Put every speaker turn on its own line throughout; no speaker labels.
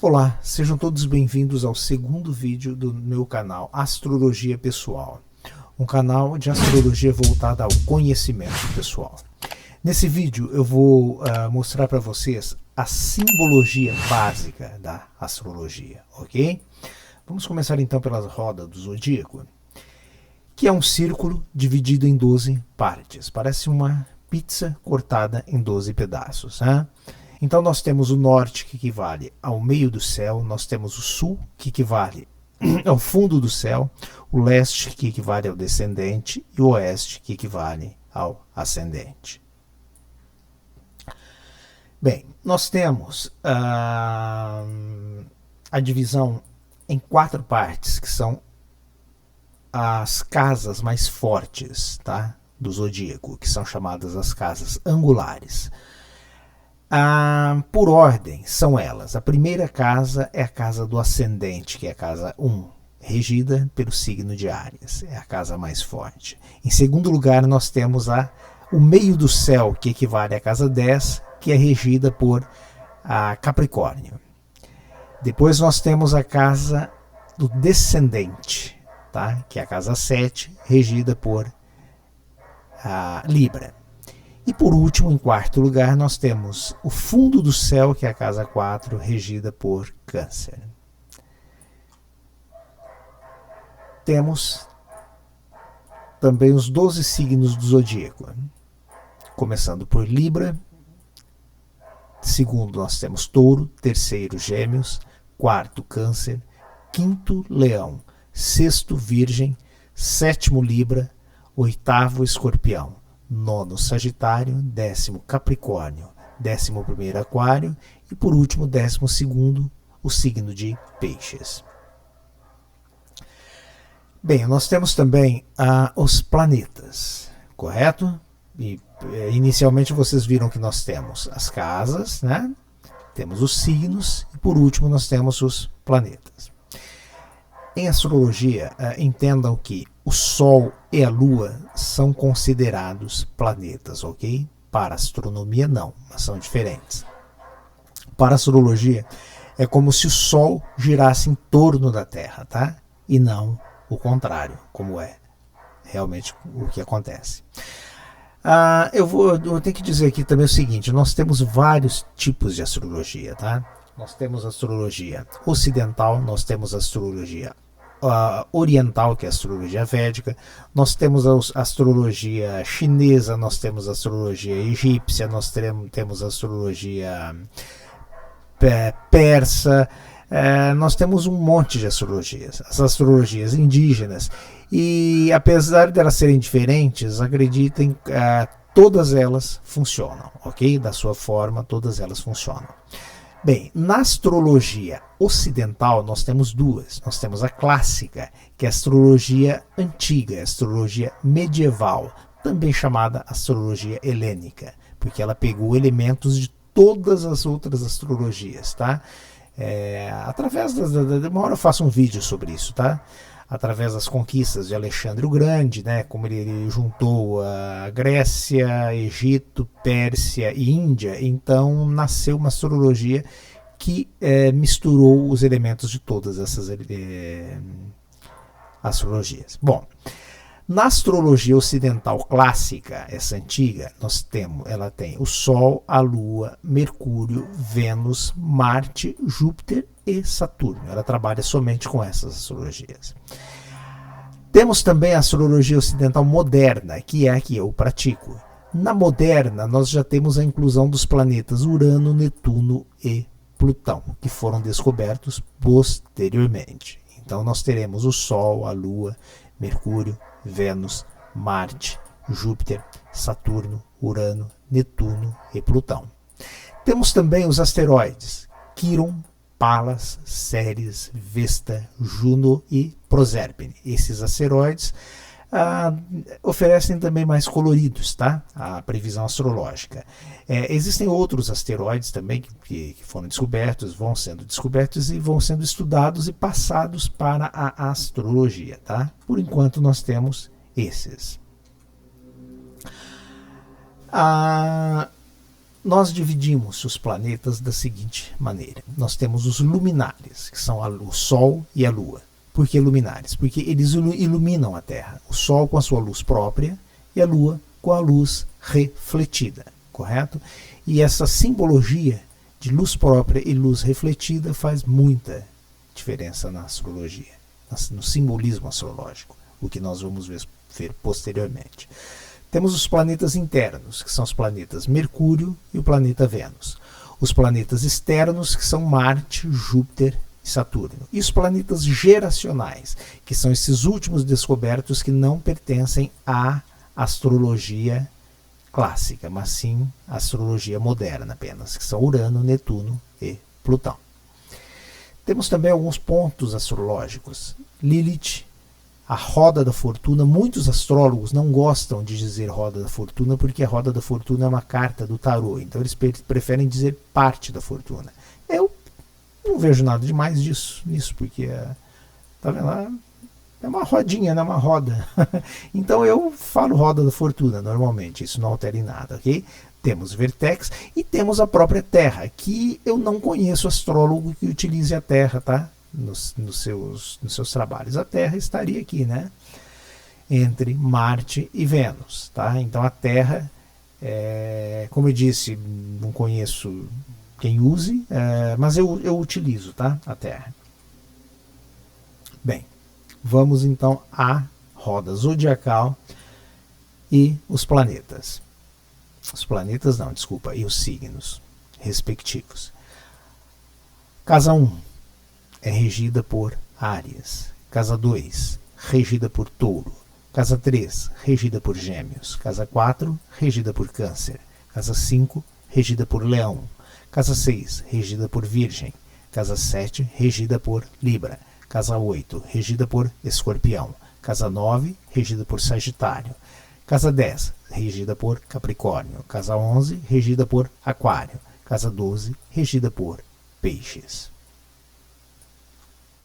Olá, sejam todos bem-vindos ao segundo vídeo do meu canal Astrologia Pessoal, um canal de astrologia voltado ao conhecimento pessoal. Nesse vídeo eu vou mostrar para vocês a simbologia básica da astrologia, ok? Vamos começar então pela roda do zodíaco, que é um círculo dividido em 12 partes, parece uma pizza cortada em 12 pedaços, né? Então nós temos o norte, que equivale ao meio do céu, nós temos o sul, que equivale ao fundo do céu, o leste, que equivale ao descendente, e o oeste, que equivale ao ascendente. Bem, nós temos a divisão em 4 partes, que são as casas mais fortes, tá, do zodíaco, que são chamadas as casas angulares. Por ordem, são elas. A primeira casa é a casa do ascendente, que é a casa 1, regida pelo signo de Áries. É a casa mais forte. Em segundo lugar, nós temos o meio do céu, que equivale à casa 10, que é regida por Capricórnio. Depois nós temos a casa do descendente, tá? Que é a casa 7, regida por Libra. E por último, em quarto lugar, nós temos o fundo do céu, que é a casa 4, regida por Câncer. Temos também os 12 signos do zodíaco, começando por Libra. Segundo, nós temos Touro. Terceiro, Gêmeos. Quarto, Câncer. Quinto, Leão. Sexto, Virgem. Sétimo, Libra. Oitavo, Escorpião. Nono, Sagitário. Décimo, Capricórnio. 11º, Aquário. E por último, 12º, o signo de Peixes. Bem, nós temos também os planetas, correto? E inicialmente vocês viram que nós temos as casas, né? Temos os signos e por último nós temos os planetas. Em astrologia, entendam que o Sol e a Lua são considerados planetas, ok? Para a astronomia não, mas são diferentes. Para a astrologia, é como se o Sol girasse em torno da Terra, tá? E não o contrário, como é realmente o que acontece. Eu tenho que dizer aqui também o seguinte: nós temos vários tipos de astrologia, tá? Nós temos astrologia ocidental, nós temos astrologia oriental, que é a astrologia védica, nós temos a astrologia chinesa, nós temos a astrologia egípcia, nós temos a astrologia persa, nós temos um monte de astrologias, as astrologias indígenas, e apesar de elas serem diferentes, acreditem, todas elas funcionam, ok? Da sua forma, todas elas funcionam. Bem, na astrologia ocidental nós temos duas. Nós temos a clássica, que é a astrologia antiga, a astrologia medieval, também chamada astrologia helênica, porque ela pegou elementos de todas as outras astrologias, tá? Através uma hora eu faço um vídeo sobre isso, tá? Através das conquistas de Alexandre o Grande, né, como ele juntou a Grécia, Egito, Pérsia e Índia, então nasceu uma astrologia que misturou os elementos de todas essas astrologias. Bom, na astrologia ocidental clássica, essa antiga, ela tem o Sol, a Lua, Mercúrio, Vênus, Marte, Júpiter e Saturno. Ela trabalha somente com essas astrologias. Temos também a astrologia ocidental moderna, que é a que eu pratico. Na moderna, nós já temos a inclusão dos planetas Urano, Netuno e Plutão, que foram descobertos posteriormente. Então nós teremos o Sol, a Lua, Mercúrio, Vênus, Marte, Júpiter, Saturno, Urano, Netuno e Plutão. Temos também os asteroides Quiron, Pallas, Ceres, Vesta, Juno e Proserpine. Esses asteroides oferecem também mais coloridos, tá? A previsão astrológica. Existem outros asteroides também que foram descobertos, vão sendo descobertos e vão sendo estudados e passados para a astrologia, tá? Por enquanto nós temos esses. nós dividimos os planetas da seguinte maneira. Nós temos os luminares, que são o Sol e a Lua. Por que luminares? Porque eles iluminam a Terra. O Sol com a sua luz própria e a Lua com a luz refletida, correto? E essa simbologia de luz própria e luz refletida faz muita diferença na astrologia, no simbolismo astrológico, o que nós vamos ver posteriormente. Temos os planetas internos, que são os planetas Mercúrio e o planeta Vênus. Os planetas externos, que são Marte, Júpiter e Saturno. E os planetas geracionais, que são esses últimos descobertos que não pertencem à astrologia clássica, mas sim à astrologia moderna apenas, que são Urano, Netuno e Plutão. Temos também alguns pontos astrológicos. Lilith, a roda da fortuna. Muitos astrólogos não gostam de dizer roda da fortuna porque a roda da fortuna é uma carta do tarô, então eles preferem dizer parte da fortuna. Eu não vejo nada demais nisso, porque tá vendo lá? É uma rodinha, não é uma roda. Então eu falo roda da fortuna normalmente, isso não altera em nada, ok? Temos Vertex e temos a própria Terra, que eu não conheço astrólogo que utilize a Terra, tá? Nos seus trabalhos. A Terra estaria aqui, né? Entre Marte e Vênus, tá? Então a Terra, como eu disse, não conheço quem use, mas eu utilizo, tá? A Terra. Bem, vamos então à roda zodiacal e os planetas. Os planetas não, desculpa, e os signos respectivos. Casa 1 é regida por Áries. Casa 2, regida por Touro. Casa 3, regida por Gêmeos. Casa 4, regida por Câncer. Casa 5, regida por Leão. Casa 6, regida por Virgem. Casa 7, regida por Libra. Casa 8, regida por Escorpião. Casa 9, regida por Sagitário. Casa 10, regida por Capricórnio. Casa 11, regida por Aquário. Casa 12, regida por Peixes.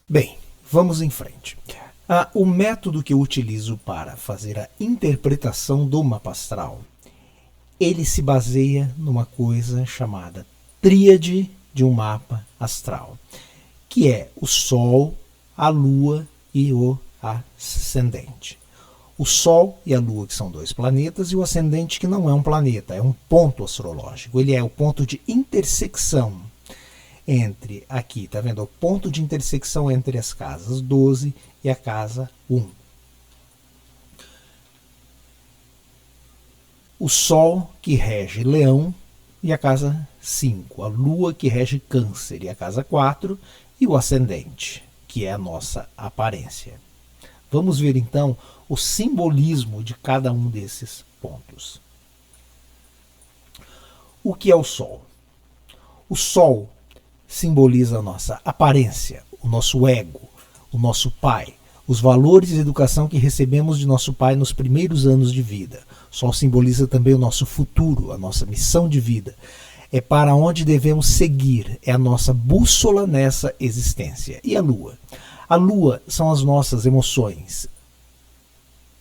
Bem, vamos em frente. O método que eu utilizo para fazer a interpretação do mapa astral, ele se baseia numa coisa chamada tríade de um mapa astral, que é o Sol, a Lua e o ascendente. O Sol e a Lua, que são dois planetas, e o ascendente, que não é um planeta, é um ponto astrológico. Ele é o ponto de intersecção entre, aqui, tá vendo? O ponto de intersecção entre as casas 12 e a casa 1. O Sol, que rege Leão, e a casa 5. A Lua, que rege Câncer, e a casa 4. E o ascendente, que é a nossa aparência. Vamos ver então o simbolismo de cada um desses pontos. O que é o Sol? O Sol simboliza a nossa aparência, o nosso ego, o nosso pai, os valores e educação que recebemos de nosso pai nos primeiros anos de vida. O Sol simboliza também o nosso futuro, a nossa missão de vida. É para onde devemos seguir, é a nossa bússola nessa existência. E a Lua? A Lua são as nossas emoções,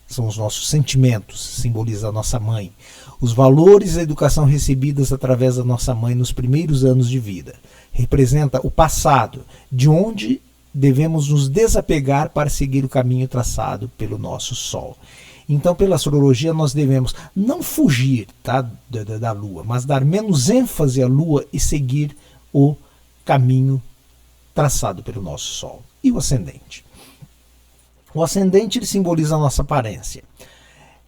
são os nossos sentimentos, simboliza a nossa mãe. Os valores e a educação recebidas através da nossa mãe nos primeiros anos de vida. Representa o passado, de onde devemos nos desapegar para seguir o caminho traçado pelo nosso Sol. Então, pela astrologia, nós devemos não fugir, tá, da Lua, mas dar menos ênfase à Lua e seguir o caminho traçado pelo nosso Sol. E o ascendente? O ascendente, ele simboliza a nossa aparência.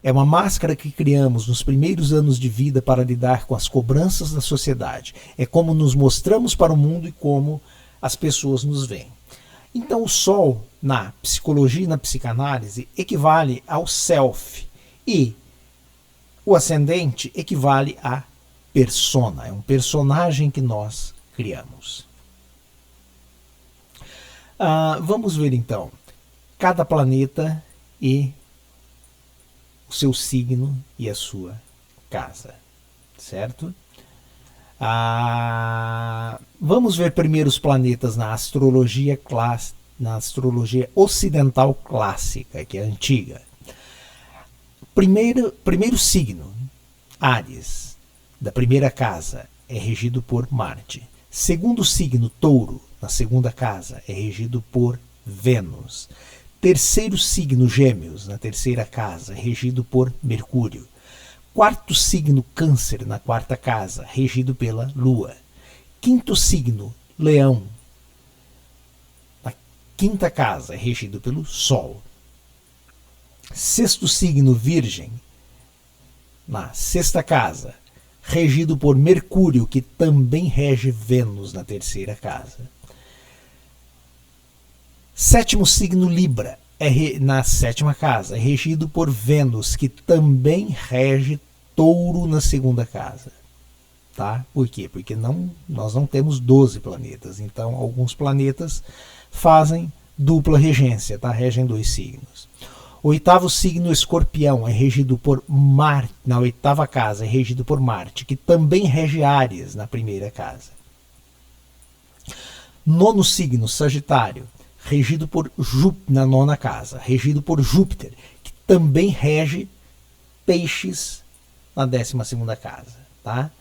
É uma máscara que criamos nos primeiros anos de vida para lidar com as cobranças da sociedade. É como nos mostramos para o mundo e como as pessoas nos veem. Então o Sol, na psicologia e na psicanálise, equivale ao self. E o ascendente equivale à persona. É um personagem que nós criamos. Vamos ver então cada planeta e o seu signo e a sua casa, certo? Vamos ver primeiro os planetas na astrologia ocidental clássica, que é antiga. Primeiro signo, Áries. da primeira casa, é regido por Marte. Segundo signo, Touro, na segunda casa, é regido por Vênus. Terceiro signo, Gêmeos, na terceira casa, é regido por Mercúrio. Quarto signo, Câncer, na quarta casa, regido pela Lua. Quinto signo, Leão, na quinta casa, é regido pelo Sol. Sexto signo, Virgem, na sexta casa, regido por Mercúrio, que também rege Vênus na terceira casa. Sétimo signo, Libra, na sétima casa, é regido por Vênus, que também rege Touro na segunda casa. Tá? Por quê? Porque nós não temos 12 planetas, então alguns planetas fazem dupla regência, tá? Regem 2 signos. Oitavo signo, Escorpião, é regido por Marte, na oitava casa, é regido por Marte, que também rege Áries na primeira casa. Nono signo, Sagitário, regido por Júpiter, na nona casa, regido por Júpiter, que também rege Peixes na 12ª casa. Tá?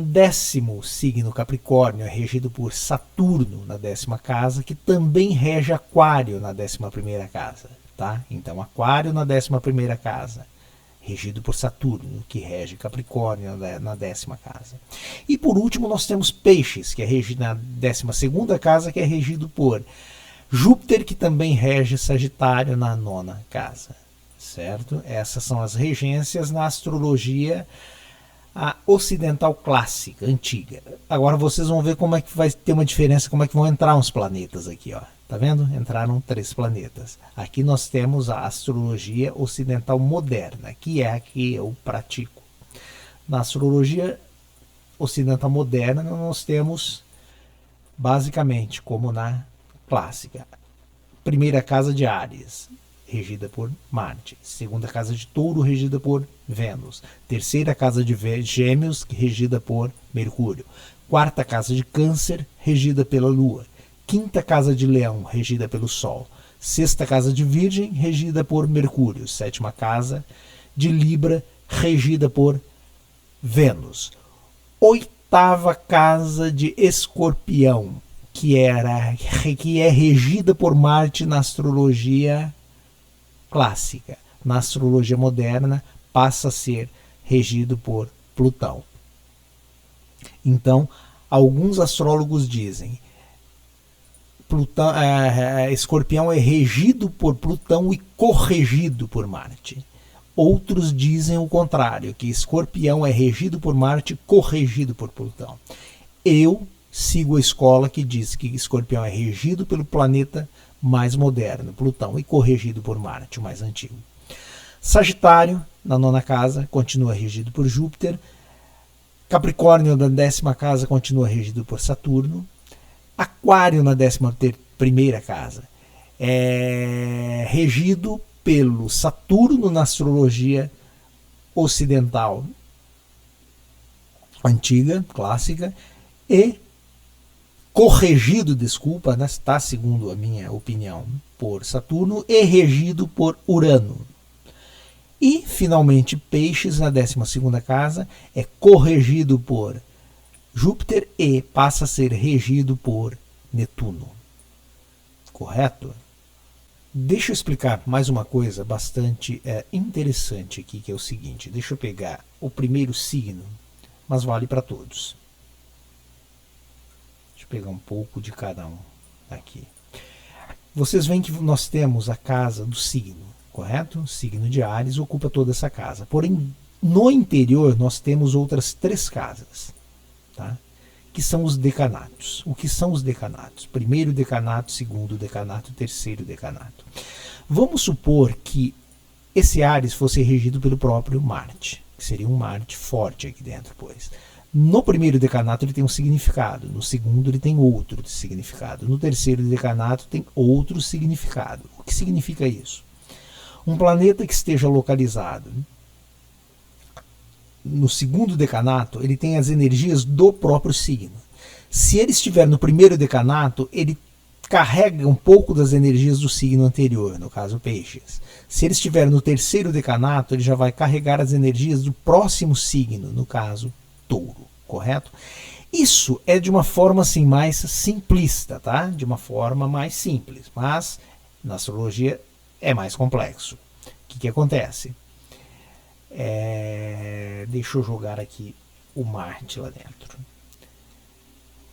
Décimo signo, Capricórnio, é regido por Saturno na 10ª casa, que também rege Aquário na 11ª casa. Tá? Então, Aquário na 11ª casa, regido por Saturno, que rege Capricórnio na 10ª casa. E por último, nós temos Peixes, que é regido na 12ª casa, que é regido por Júpiter, que também rege Sagitário na 9ª casa. Certo? Essas são as regências na astrologia a ocidental clássica, antiga. Agora vocês vão ver como é que vai ter uma diferença, como é que vão entrar uns planetas aqui, ó. Tá vendo? Entraram 3 planetas. Aqui nós temos a astrologia ocidental moderna, que é a que eu pratico. Na astrologia ocidental moderna nós temos basicamente como na clássica. Primeira casa de Áries, regida por Marte. Segunda casa de Touro, regida por Vênus. Terceira casa de Gêmeos, regida por Mercúrio. Quarta casa de Câncer, regida pela Lua. Quinta casa de Leão, regida pelo Sol. Sexta casa de Virgem, regida por Mercúrio. Sétima casa de Libra, regida por Vênus. Oitava casa de Escorpião, que é regida por Marte na astrologia clássica. Na astrologia moderna, passa a ser regido por Plutão. Então, alguns astrólogos dizem Escorpião é regido por Plutão e corregido por Marte. Outros dizem o contrário, que Escorpião é regido por Marte e corrigido por Plutão. Eu sigo a escola que diz que Escorpião é regido pelo planeta mais moderno, Plutão, e corrigido por Marte, o mais antigo. Sagitário, na 9ª casa, continua regido por Júpiter. Capricórnio, na 10ª casa, continua regido por Saturno. Aquário, na 11ª casa, é regido pelo Saturno na astrologia ocidental antiga, clássica, e corrigido, está segundo a minha opinião, por Saturno e regido por Urano. E, finalmente, Peixes, na 12ª casa, é corrigido por Júpiter e passa a ser regido por Netuno. Correto? Deixa eu explicar mais uma coisa bastante interessante aqui, que é o seguinte. Deixa eu pegar o primeiro signo, mas vale para todos. Deixa eu pegar um pouco de cada um aqui. Vocês veem que nós temos a casa do signo, correto? O signo de Áries ocupa toda essa casa. Porém, no interior nós temos outras 3 casas, tá? Que são os decanatos. O que são os decanatos? Primeiro decanato, segundo decanato, terceiro decanato. Vamos supor que esse Áries fosse regido pelo próprio Marte, que seria um Marte forte aqui dentro, pois. No primeiro decanato ele tem um significado, no segundo ele tem outro significado, no terceiro decanato tem outro significado. O que significa isso? Um planeta que esteja localizado no segundo decanato, ele tem as energias do próprio signo. Se ele estiver no primeiro decanato, ele carrega um pouco das energias do signo anterior, no caso Peixes. Se ele estiver no terceiro decanato, ele já vai carregar as energias do próximo signo, no caso Touro, correto? Isso é de uma forma assim mais simplista, tá? De uma forma mais simples, mas na astrologia é mais complexo. O que acontece? Deixa eu jogar aqui o Marte lá dentro.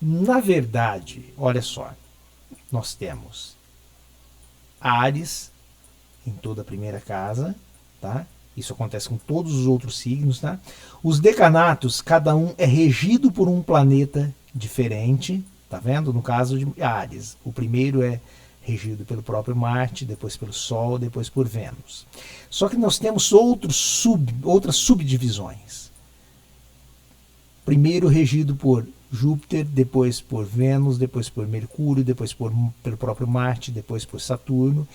Na verdade, olha só, nós temos Áries em toda a primeira casa, tá? Isso acontece com todos os outros signos, tá? Os decanatos, cada um é regido por um planeta diferente, tá vendo? No caso de Áries, o primeiro é regido pelo próprio Marte, depois pelo Sol, depois por Vênus. Só que nós temos outras subdivisões. Primeiro regido por Júpiter, depois por Vênus, depois por Mercúrio, depois pelo próprio Marte, depois por Saturno.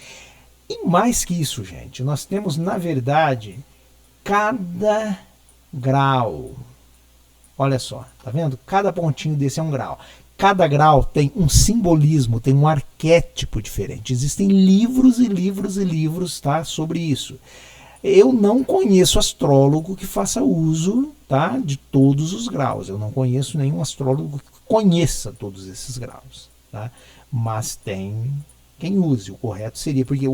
E mais que isso, gente, nós temos, na verdade, cada grau. Olha só, tá vendo? Cada pontinho desse é um grau. Cada grau tem um simbolismo, tem um arquétipo diferente. Existem livros e livros e livros, tá, sobre isso. Eu não conheço astrólogo que faça uso, tá, de todos os graus. Eu não conheço nenhum astrólogo que conheça todos esses graus, tá? Mas tem quem use. O correto seria, porque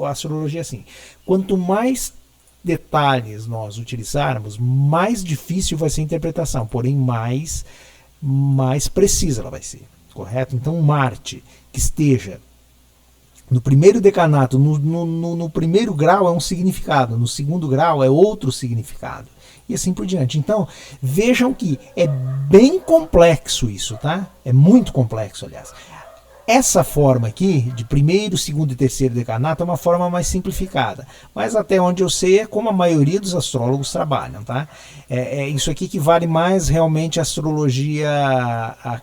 a astrologia é assim, quanto mais detalhes nós utilizarmos, mais difícil vai ser a interpretação, porém mais precisa ela vai ser, correto? Então Marte, que esteja no primeiro decanato, no primeiro grau é um significado, no segundo grau é outro significado, e assim por diante. Então, vejam que é bem complexo isso, tá? É muito complexo, aliás. Essa forma aqui, de primeiro, segundo e terceiro decanato, é uma forma mais simplificada. Mas até onde eu sei é como a maioria dos astrólogos trabalham, tá? É isso aqui que vale mais realmente a astrologia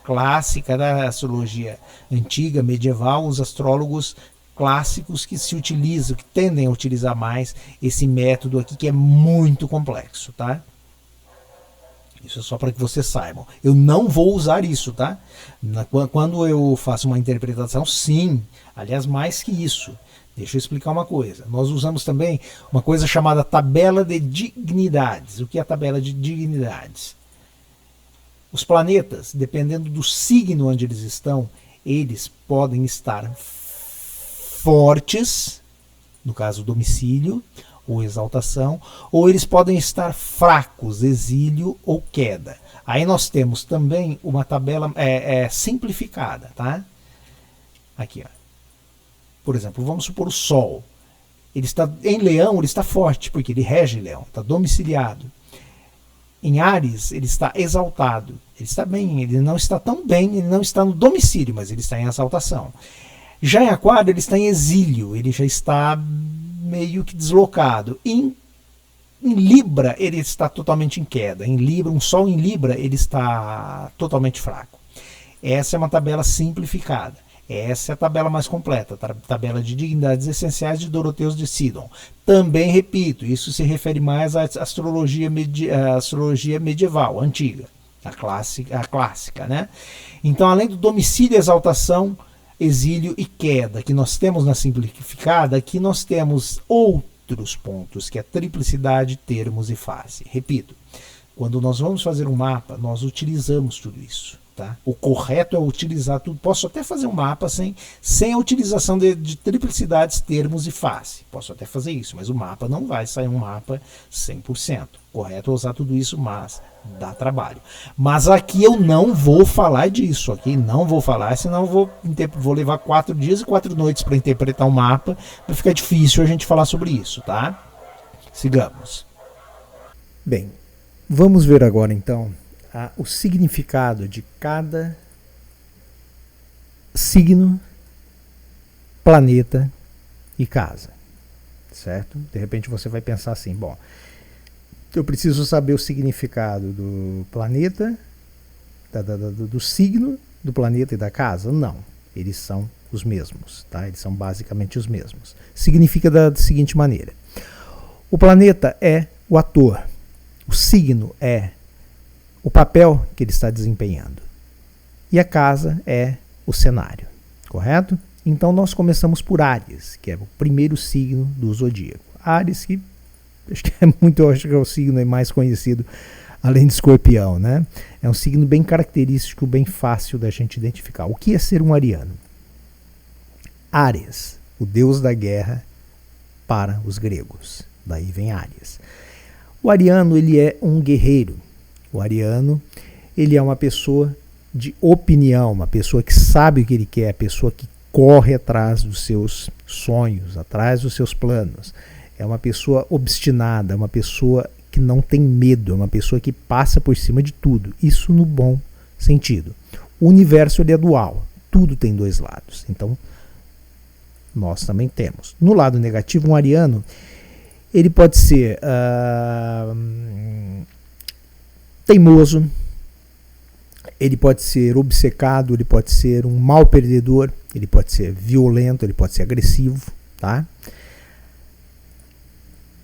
clássica, da astrologia antiga, medieval, os astrólogos clássicos que se utilizam, que tendem a utilizar mais esse método aqui, que é muito complexo, tá? Isso é só para que vocês saibam. Eu não vou usar isso, tá? Quando eu faço uma interpretação, sim. Aliás, mais que isso. Deixa eu explicar uma coisa. Nós usamos também uma coisa chamada tabela de dignidades. O que é a tabela de dignidades? Os planetas, dependendo do signo onde eles estão, eles podem estar fortes, no caso domicílio, ou exaltação, ou eles podem estar fracos, exílio ou queda. Aí nós temos também uma tabela simplificada, tá? Aqui, ó. Por exemplo, vamos supor o Sol. Ele está em Leão, ele está forte, porque ele rege Leão, está domiciliado. Em Áries, ele está exaltado. Ele está bem, ele não está tão bem, ele não está no domicílio, mas ele está em exaltação. Já em Aquário, ele está em exílio, ele já está meio que deslocado. Em Libra, ele está totalmente em queda. Em Libra, um Sol em Libra, ele está totalmente fraco. Essa é uma tabela simplificada. Essa é a tabela mais completa, a tabela de dignidades essenciais de Dorotheus de Sidon. Também, repito, isso se refere mais à astrologia medieval, antiga, a clássica, né? Então, além do domicílio, exaltação, exílio e queda, que nós temos na simplificada, aqui nós temos outros pontos, que é triplicidade, termos e face. Repito, quando nós vamos fazer um mapa, nós utilizamos tudo isso. Tá? O correto é utilizar tudo. Posso até fazer um mapa sem a utilização de triplicidades, termos e face. Posso até fazer isso, mas o mapa não vai sair um mapa 100%. Correto é usar tudo isso, mas dá trabalho. Mas aqui eu não vou falar disso, aqui não vou falar, senão eu vou levar 4 dias e 4 noites para interpretar um mapa, vai ficar difícil a gente falar sobre isso, tá? Sigamos. Bem, vamos ver agora então o significado de cada signo, planeta e casa, certo? De repente você vai pensar assim, bom, eu preciso saber o significado do planeta, do signo, do planeta e da casa? Não, eles são os mesmos, tá? Eles são basicamente os mesmos. Significa da seguinte maneira: o planeta é o ator, o signo é o papel que ele está desempenhando, e a casa é o cenário, correto? Então nós começamos por Áries, que é o primeiro signo do zodíaco. Áries, que acho que é o signo mais conhecido, além de Escorpião, né? É um signo bem característico, bem fácil da gente identificar. O que é ser um ariano? Áries, o deus da guerra para os gregos. Daí vem Áries. O ariano, ele é um guerreiro. O ariano, ele é uma pessoa de opinião, uma pessoa que sabe o que ele quer, a pessoa que corre atrás dos seus sonhos, atrás dos seus planos. É uma pessoa obstinada, é uma pessoa que não tem medo, é uma pessoa que passa por cima de tudo. Isso no bom sentido. O universo, ele é dual, tudo tem dois lados. Então, nós também temos. No lado negativo, um ariano, ele pode ser teimoso, ele pode ser obcecado, ele pode ser um mal perdedor, ele pode ser violento, ele pode ser agressivo, tá?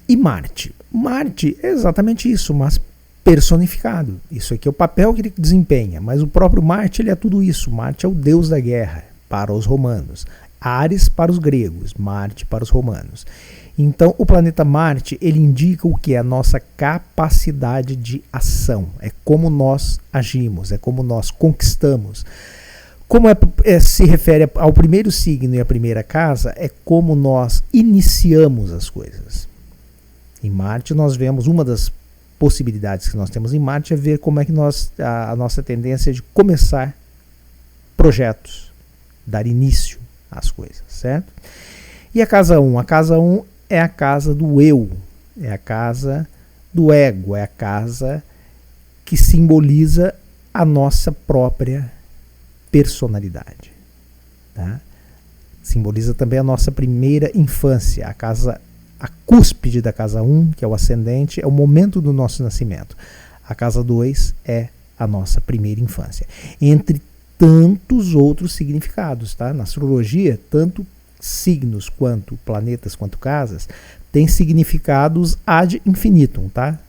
E Marte? Marte é exatamente isso, mas personificado. Isso aqui é o papel que ele desempenha, mas o próprio Marte, ele é tudo isso. Marte é o deus da guerra para os romanos. Áries para os gregos, Marte para os romanos. Então, o planeta Marte, ele indica o que é a nossa capacidade de ação. É como nós agimos, é como nós conquistamos. Como se refere ao primeiro signo e à primeira casa, é como nós iniciamos as coisas. Em Marte, nós vemos, uma das possibilidades que nós temos em Marte é ver como é que a nossa tendência é de começar projetos, dar início às coisas, certo? E a casa 1? A casa 1 é a casa do eu, é a casa do ego, é a casa que simboliza a nossa própria personalidade. Tá? Simboliza também a nossa primeira infância, a cúspide da casa 1, que é o ascendente, é o momento do nosso nascimento. A casa 2 é a nossa primeira infância. Entre tantos outros significados, tá? Na astrologia, tanto signos quanto planetas quanto casas têm significados ad infinitum, tá?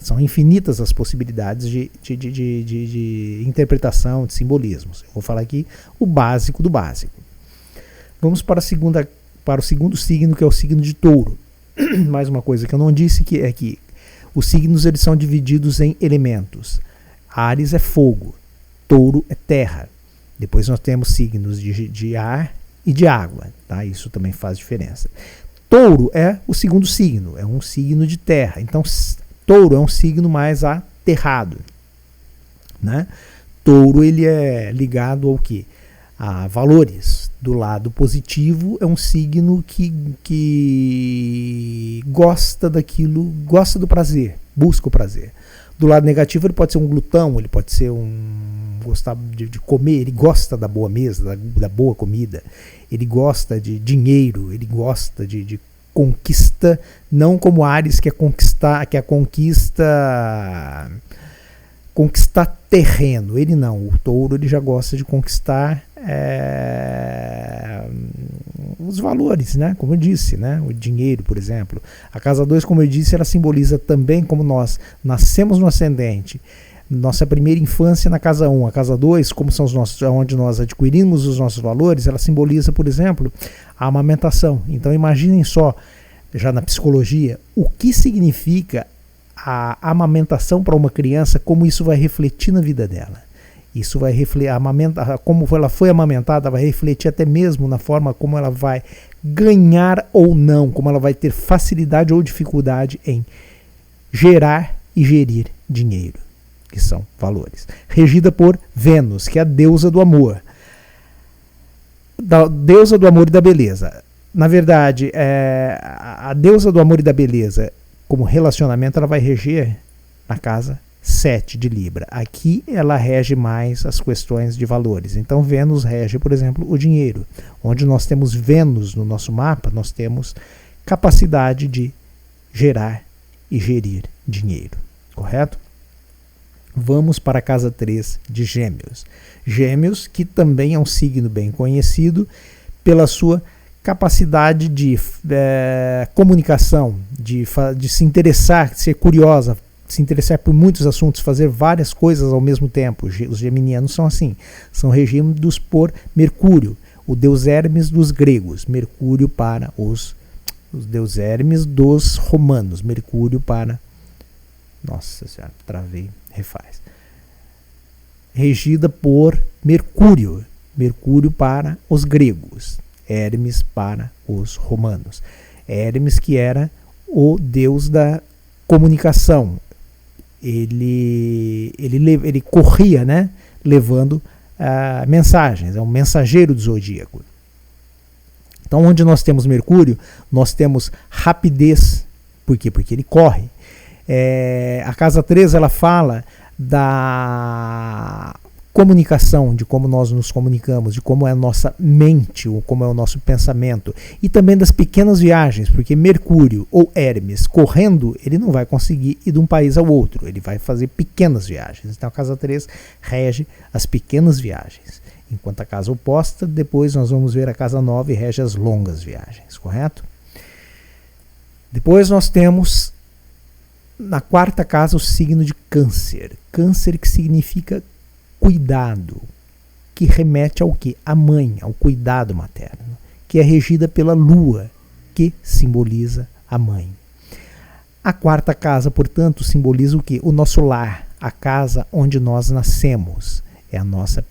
São infinitas as possibilidades de interpretação, de simbolismos. Eu vou falar aqui o básico do básico. Vamos para o segundo signo, que é o signo de Touro. Mais uma coisa que eu não disse, que é que os signos, eles são divididos em elementos. Áries é fogo, Touro é terra. Depois nós temos signos de ar e de água, tá? Isso também faz diferença. Touro é o segundo signo, é um signo de terra. Então, Touro é um signo mais aterrado, né? Touro, ele é ligado ao quê? A valores. Do lado positivo, é um signo que gosta daquilo, gosta do prazer, busca o prazer. Do lado negativo, ele pode ser um glutão, ele pode ser gostar de comer, ele gosta da boa mesa, da boa comida, ele gosta de dinheiro, ele gosta de conquista, não como Áries, que é conquistar terreno. Ele não, o Touro, ele já gosta de conquistar os valores, né? Como eu disse, né? O dinheiro, por exemplo. A casa 2, como eu disse, ela simboliza também como nós nascemos no ascendente, nossa primeira infância na casa 1. A casa 2, como são onde nós adquirimos os nossos valores, ela simboliza, por exemplo, a amamentação. Então imaginem só, já na psicologia, o que significa a amamentação para uma criança, como isso vai refletir na vida dela. Isso vai refletir, como ela foi amamentada, vai refletir até mesmo na forma como ela vai ganhar ou não, como ela vai ter facilidade ou dificuldade em gerar e gerir dinheiro, que são valores. Regida por Vênus, que é a deusa do amor. Deusa do amor e da beleza. Na verdade, a deusa do amor e da beleza, como relacionamento, ela vai reger na casa 7 de Libra. Aqui ela rege mais as questões de valores. Então Vênus rege, por exemplo, o dinheiro. Onde nós temos Vênus no nosso mapa, nós temos capacidade de gerar e gerir dinheiro. Correto? Vamos para a casa 3 de Gêmeos. Gêmeos, que também é um signo bem conhecido pela sua capacidade de comunicação, de se interessar, de ser curiosa, se interessar por muitos assuntos, fazer várias coisas ao mesmo tempo. Os geminianos são assim, são regidos por Mercúrio, o deus Hermes dos gregos, Mercúrio para os deus Hermes dos romanos, Mercúrio para... Nossa Senhora, travei, refaz. Regida por Mercúrio, Mercúrio para os gregos, Hermes para os romanos. Hermes, que era o deus da comunicação, ele corria, né, levando mensagens, é um mensageiro do zodíaco. Então, onde nós temos Mercúrio, nós temos rapidez. Por quê? Porque ele corre. A casa 3, ela fala da comunicação, de como nós nos comunicamos, de como é a nossa mente, ou como é o nosso pensamento, e também das pequenas viagens, porque Mercúrio ou Hermes correndo, ele não vai conseguir ir de um país ao outro, ele vai fazer pequenas viagens. Então a casa 3 rege as pequenas viagens, enquanto a casa oposta, depois nós vamos ver a casa 9, rege as longas viagens, correto? Depois nós temos na quarta casa o signo de Câncer. Câncer, que significa cuidado, que remete ao quê? A mãe, ao cuidado materno, que é regida pela lua, que simboliza a mãe. A quarta casa, portanto, simboliza o quê? O nosso lar, a casa onde nós nascemos. É a nossa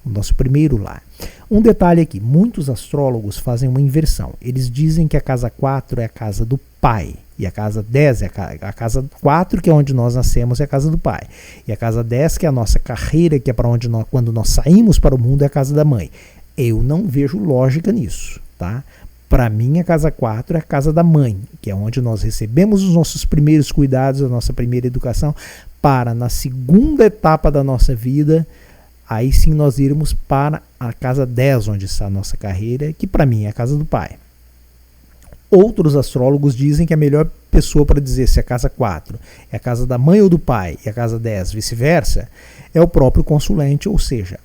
o nosso primeiro lar. Um detalhe aqui, muitos astrólogos fazem uma inversão. Eles dizem que a casa 4 é a casa do pai, e a casa 10 é a casa 4, que é onde nós nascemos, é a casa do pai. E a casa 10, que é a nossa carreira, que é para onde quando nós saímos para o mundo, é a casa da mãe. Eu não vejo lógica nisso, tá? Para mim, a casa 4 é a casa da mãe, que é onde nós recebemos os nossos primeiros cuidados, a nossa primeira educação, para na segunda etapa da nossa vida, aí sim nós irmos para a casa 10, onde está a nossa carreira, que para mim é a casa do pai. Outros astrólogos dizem que a melhor pessoa para dizer se a casa 4 é a casa da mãe ou do pai e a casa 10 vice-versa é o próprio consulente, ou seja,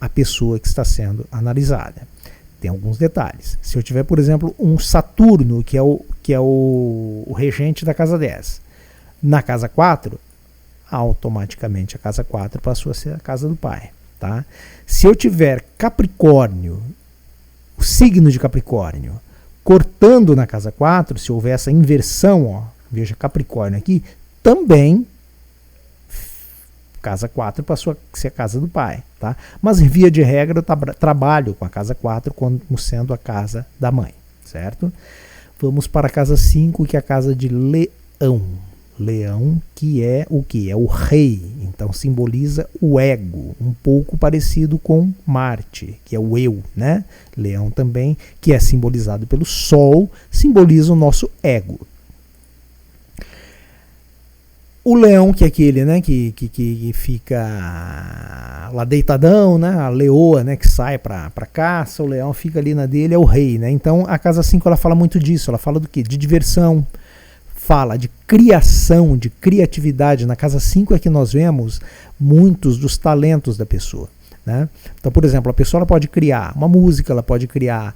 a pessoa que está sendo analisada. Tem alguns detalhes. Se eu tiver, por exemplo, um Saturno, que é o regente da casa 10, na casa 4, automaticamente a casa 4 passou a ser a casa do pai. Tá? Se eu tiver Capricórnio, o signo de Capricórnio, cortando na casa 4, se houver essa inversão, ó, veja Capricórnio aqui, também casa 4 passou a ser a casa do pai. Tá? Mas via de regra eu trabalho com a casa 4 como sendo a casa da mãe. Certo? Vamos para a casa 5, que é a casa de Leão. Leão, que é o que? É o rei, então simboliza o ego, um pouco parecido com Marte, que é o eu, né? Leão também, que é simbolizado pelo Sol, simboliza o nosso ego. O leão, que é aquele, né, que fica lá deitadão, né, a leoa, né, que sai para caça, o leão fica ali na dele, é o rei, né? Então a casa 5 ela fala muito disso, ela fala do quê? De diversão, fala de criação, de criatividade. Na casa 5 é que nós vemos muitos dos talentos da pessoa. Né? Então, por exemplo, a pessoa ela pode criar uma música, ela pode criar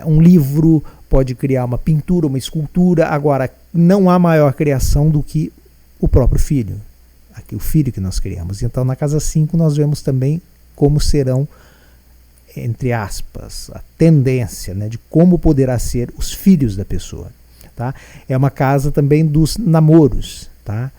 um livro, pode criar uma pintura, uma escultura. Agora, não há maior criação do que o próprio filho, aqui, o filho que nós criamos. Então, na casa 5 nós vemos também como serão, entre aspas, a tendência, né, de como poderá ser os filhos da pessoa. Tá? É uma casa também dos namoros, tá?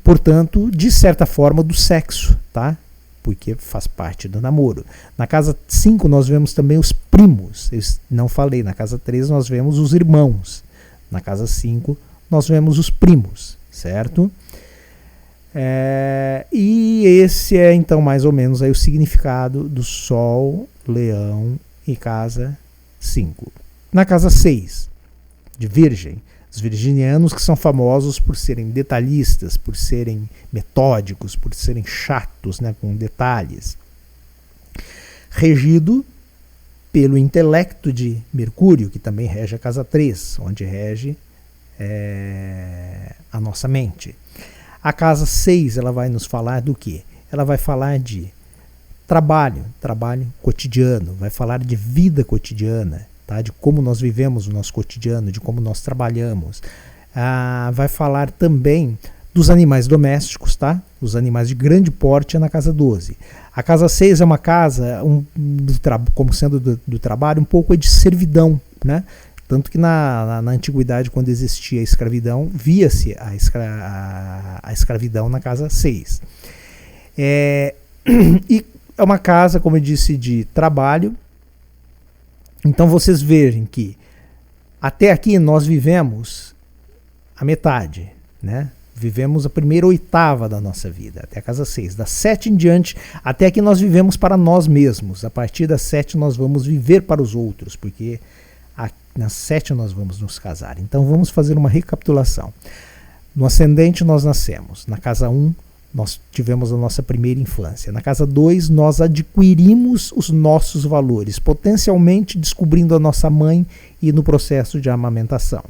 Portanto, de certa forma, do sexo, tá? Porque faz parte do namoro. Na casa 5 nós vemos também os primos, eu não falei, na casa 3 nós vemos os irmãos, na casa 5 nós vemos os primos, certo? E esse é então mais ou menos aí o significado do Sol, Leão e casa 5. Na casa 6, de Virgem, os virginianos, que são famosos por serem detalhistas, por serem metódicos, por serem chatos, né, com detalhes. Regido pelo intelecto de Mercúrio, que também rege a casa 3, onde rege a nossa mente. A casa 6 ela vai nos falar do quê? Ela vai falar de trabalho cotidiano, vai falar de vida cotidiana, tá? De como nós vivemos o nosso cotidiano, de como nós trabalhamos. vai falar também dos animais domésticos, tá? Os animais de grande porte é na casa 12. A casa 6 é uma casa, como sendo do trabalho, um pouco de servidão, né? Tanto que na antiguidade, quando existia a escravidão, via-se a escravidão na casa 6. E é uma casa, como eu disse, de trabalho. Então vocês veem que até aqui nós vivemos a metade, né? Vivemos a primeira oitava da nossa vida, até a casa 6. Da 7 em diante, até aqui nós vivemos para nós mesmos. A partir da 7 nós vamos viver para os outros, porque na 7 nós vamos nos casar. Então vamos fazer uma recapitulação. No ascendente nós nascemos. Na casa 1 nós tivemos a nossa primeira infância. Na casa 2 nós adquirimos os nossos valores, potencialmente descobrindo a nossa mãe e no processo de amamentação.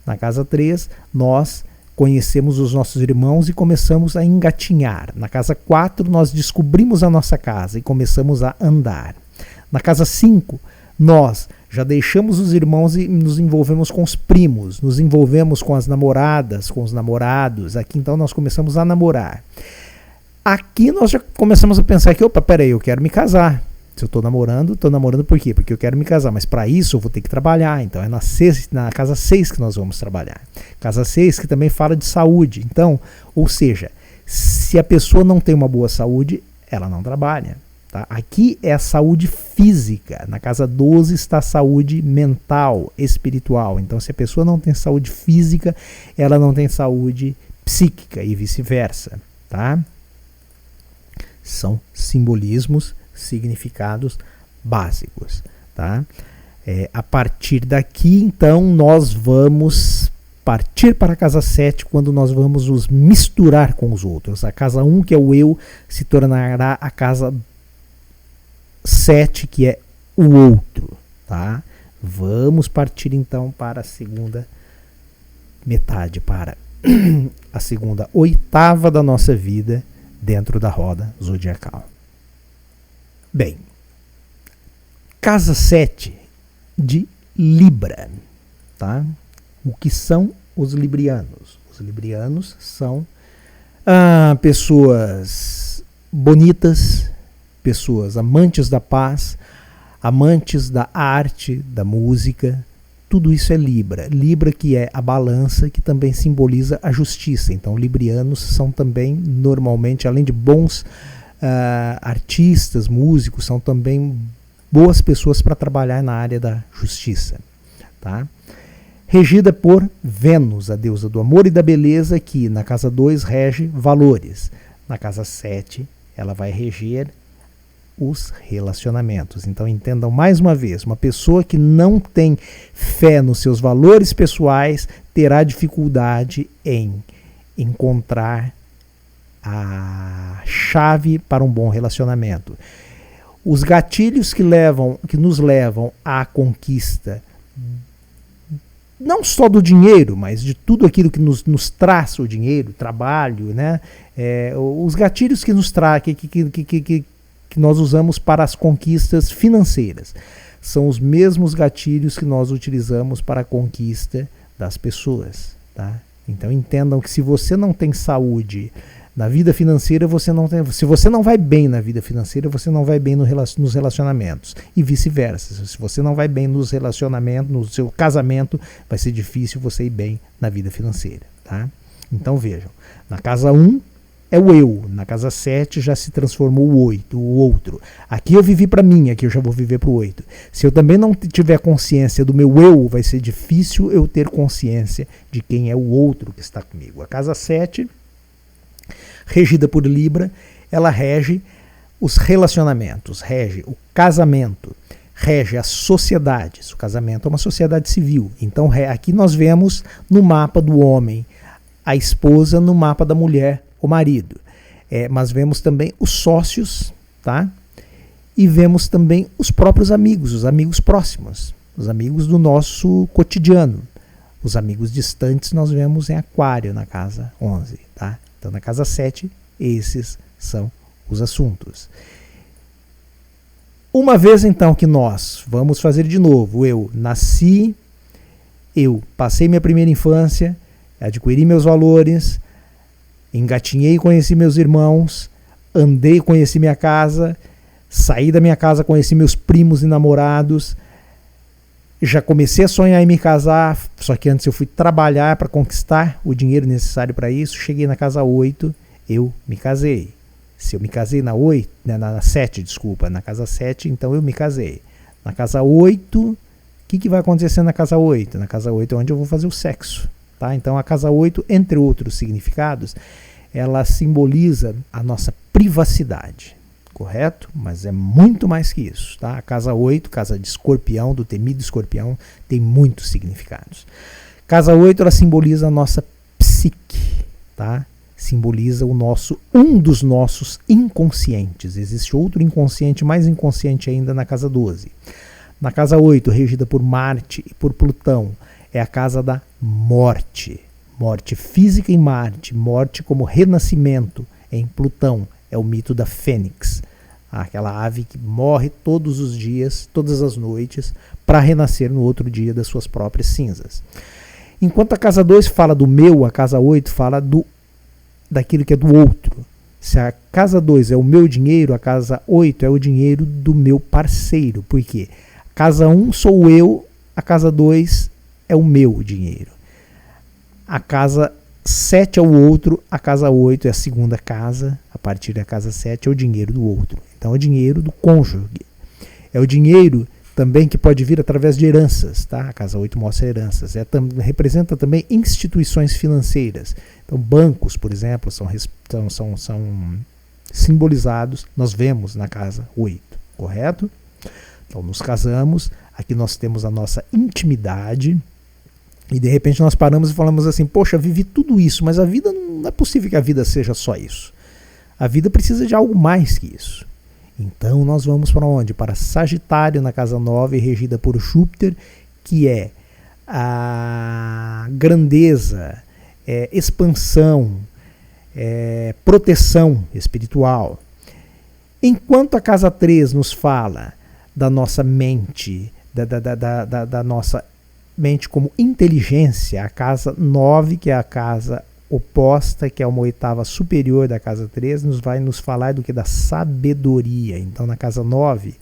Na casa 3 nós conhecemos os nossos irmãos e começamos a engatinhar. Na casa 4 nós descobrimos a nossa casa e começamos a andar. Na casa 5 nós já deixamos os irmãos e nos envolvemos com os primos, nos envolvemos com as namoradas, com os namorados. Aqui então nós começamos a namorar. Aqui nós já começamos a pensar que, peraí, eu quero me casar. Se eu estou namorando por quê? Porque eu quero me casar, mas para isso eu vou ter que trabalhar. Então é na casa 6 que nós vamos trabalhar. Casa 6 que também fala de saúde. Então, ou seja, se a pessoa não tem uma boa saúde, ela não trabalha. Tá? Aqui é a saúde física. Na casa 12 está a saúde mental, espiritual. Então, se a pessoa não tem saúde física, ela não tem saúde psíquica e vice-versa. Tá? São simbolismos, significados básicos. Tá? A partir daqui, então, nós vamos partir para a casa 7 quando nós vamos nos misturar com os outros. A casa 1, que é o eu, se tornará a casa 7, que é o outro, tá? Vamos partir então para a segunda metade, para a segunda oitava da nossa vida dentro da roda zodiacal. Bem, casa 7 de Libra, tá? O que são os librianos? Os librianos são pessoas bonitas, pessoas amantes da paz, amantes da arte, da música, tudo isso é Libra. Libra que é a balança, que também simboliza a justiça. Então, librianos são também, normalmente, além de bons artistas, músicos, são também boas pessoas para trabalhar na área da justiça. Tá? Regida por Vênus, a deusa do amor e da beleza, que na casa 2 rege valores. Na casa 7, ela vai reger os relacionamentos. Então entendam mais uma vez, uma pessoa que não tem fé nos seus valores pessoais terá dificuldade em encontrar a chave para um bom relacionamento. Os gatilhos que nos levam à conquista não só do dinheiro, mas de tudo aquilo que nos traz o dinheiro, trabalho, né? Os gatilhos que nos trazem, que nós usamos para as conquistas financeiras. São os mesmos gatilhos que nós utilizamos para a conquista das pessoas. Tá? Então entendam que se você não tem saúde na vida financeira, se você não vai bem na vida financeira, você não vai bem nos relacionamentos. E vice-versa. Se você não vai bem nos relacionamentos, no seu casamento, vai ser difícil você ir bem na vida financeira. Tá? Então vejam, na casa 1, é o eu. Na casa 7 já se transformou o outro. Aqui eu vivi para mim, aqui eu já vou viver para o 8. Se eu também não tiver consciência do meu eu, vai ser difícil eu ter consciência de quem é o outro que está comigo. A casa 7, regida por Libra, ela rege os relacionamentos, rege o casamento, rege as sociedades. O casamento é uma sociedade civil. Então aqui nós vemos no mapa do homem a esposa, no mapa da mulher o marido, mas vemos também os sócios, tá? E vemos também os próprios amigos, os amigos próximos, os amigos do nosso cotidiano. Os amigos distantes nós vemos em Aquário, na casa 11, tá? Então na casa 7, esses são os assuntos. Uma vez então que nós vamos fazer de novo, eu nasci, eu passei minha primeira infância, Adquiri meus valores, engatinhei e conheci meus irmãos, andei e conheci minha casa, saí da minha casa, conheci meus primos e namorados, já comecei a sonhar em me casar, só que antes eu fui trabalhar para conquistar o dinheiro necessário para isso, cheguei na casa 8, eu me casei. Se eu me casei na 8, na 7, desculpa, na casa 7, então eu me casei. Na casa 8, o que vai acontecer na casa 8? Na casa 8 é onde eu vou fazer o sexo. Tá? Então a casa 8, entre outros significados, ela simboliza a nossa privacidade, correto? Mas é muito mais que isso. Tá? A casa 8, casa de escorpião, do temido escorpião, tem muitos significados. Casa 8, ela simboliza a nossa psique, tá? Simboliza um dos nossos inconscientes. Existe outro inconsciente, mais inconsciente ainda, na casa 12. Na casa 8, regida por Marte e por Plutão, é a casa da morte. Morte física em Marte, morte como renascimento em Plutão. É o mito da fênix, aquela ave que morre todos os dias, todas as noites, para renascer no outro dia das suas próprias cinzas. Enquanto a casa 2 fala do meu, a casa 8 fala daquilo que é do outro. Se a casa 2 é o meu dinheiro, a casa 8 é o dinheiro do meu parceiro. Por quê? A casa 1 sou eu, a casa 2 é o meu dinheiro. A casa 7 é o outro, a casa 8 é a segunda casa, a partir da casa 7 é o dinheiro do outro. Então é o dinheiro do cônjuge. É o dinheiro também que pode vir através de heranças, tá? A casa 8 mostra heranças. Representa também instituições financeiras. Então, bancos, por exemplo, são simbolizados, nós vemos na casa 8, correto? Então, nos casamos, aqui nós temos a nossa intimidade, e de repente nós paramos e falamos assim, poxa, vivi tudo isso, mas a vida não é possível que a vida seja só isso. A vida precisa de algo mais que isso. Então nós vamos para onde? Para Sagitário, na casa 9, regida por Júpiter, que é a grandeza, expansão, proteção espiritual. Enquanto a casa 3 nos fala da nossa mente, da nossa mente como inteligência, a casa 9, que é a casa oposta, que é uma oitava superior da casa 3, vai nos falar do que? Da sabedoria. Então, na casa 9,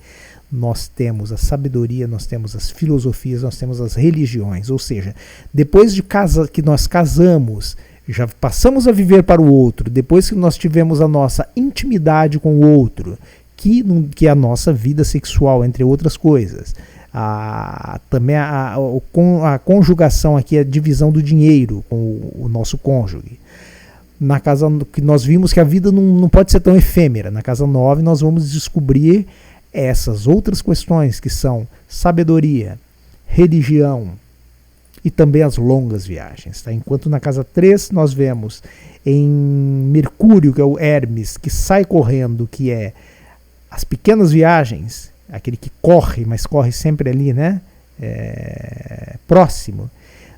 nós temos a sabedoria, nós temos as filosofias, nós temos as religiões. Ou seja, depois de que nós casamos, já passamos a viver para o outro, depois que nós tivemos a nossa intimidade com o outro, que é a nossa vida sexual, entre outras coisas. Também a conjugação aqui, a divisão do dinheiro com o nosso cônjuge. Na casa que nós vimos que a vida não pode ser tão efêmera. Na casa 9 nós vamos descobrir essas outras questões que são sabedoria, religião e também as longas viagens. Tá? Enquanto na casa 3 nós vemos em Mercúrio, que é o Hermes, que sai correndo, que é as pequenas viagens, aquele que corre, mas corre sempre ali, né? Próximo.